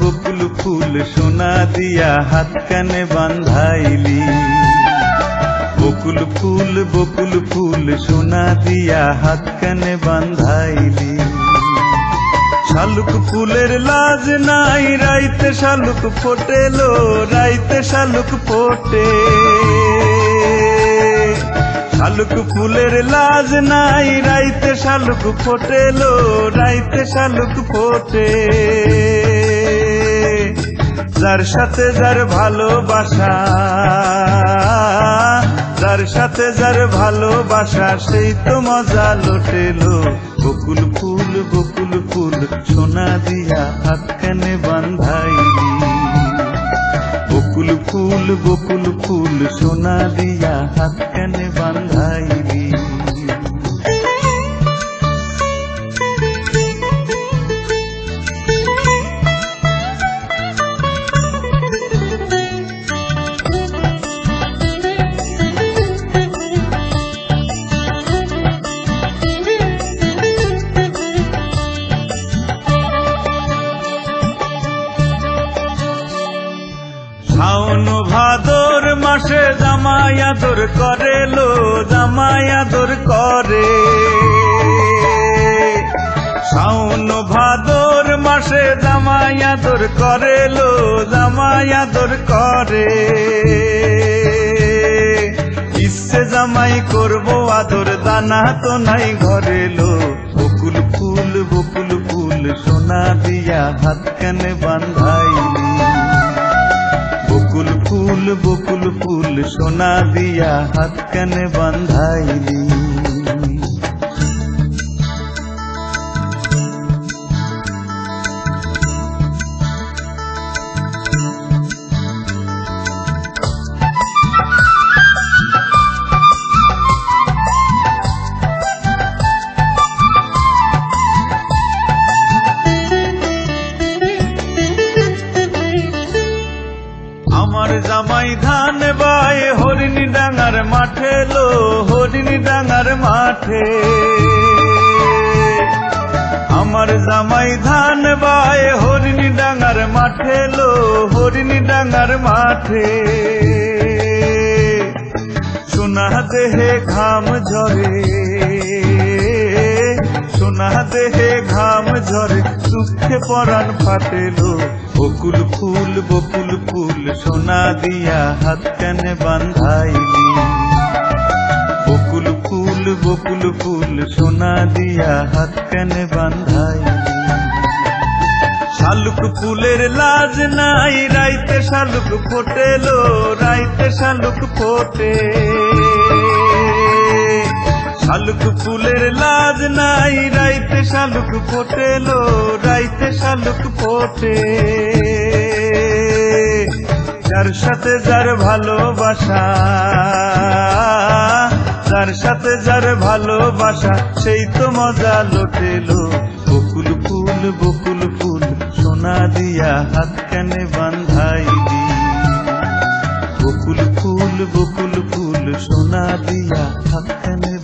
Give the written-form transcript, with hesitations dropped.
বকুল ফুল সোনা দিয়া হাত কানে বান্ধাইলি। বকুল ফুল সোনা দিয়া হাত কানে বান্ধাইলি। শালুক ফুলের লাজ নাই রাইতে শালুক ফোটেলো, রাইতে শালুক ফোটে। শালুক ফুলের লাজ নাই রাইতে শালুক ফোটেলো, রাইতে শালুক ফোটে। যার সাথে যার ভালোবাসা, যার সাথে যার ভালোবাসা সেই তো মজা লুটেলো। বকুল ফুল সোনা দিয়া হাত কানে বান্ধাইলি। বকুল ফুল সোনা দিয়া হাত কানে বান্ধাইলি। শাওন ভাদর মাসে জামাই আদর করেলো, জামাই আদর করে। শাওন ভাদর মাসে জামাই আদর করেলো, জামাই আদর করে। ইচ্ছে জামাই করবো আদর, দানা তো নাই ঘরেলো। বকুল ফুল সোনা দিয়া হাত কানে বান্ধাইলি। বকুল ফুল সোনা দিয়া হাত কানে বান্ধাইলি। আমার জামাই ধান বাই হরিণী ডাঙার মাঠে লো, হরিণী ডাঙার মাঠে। আমার জামাই ধান বাই হরিণী ডাঙার মাঠে লো, হরিণী ডাঙার মাঠে। সোনা দেহে ঘাম ঝরে, সোনা দেহে ঘাম ঝরে, দুঃখে পরাণ ফাটেলো। বকুল ফুল সোনা দিয়া হাত কানে বান্ধাইলি। বকুল ফুল সোনা দিয়া হাত কানে বান্ধাইলি। শালুক ফুলের লাজ নাই রাইতে শালুক ফোটেলো, রাইতে শালুক ফোটে। শালুক ফুলের লাজ নাই রাইতে শালুক ফোটেলো, রাইতে শালুক ফোটে। যার সাথে যার ভালোবাসা, যার সাথে যার ভালোবাসা সেই তো মজা লুটেলো। বকুল ফুল সোনা দিয়া হাত কানে বান্ধাইলি। বকুল ফুল সোনা দিয়া হাত কানে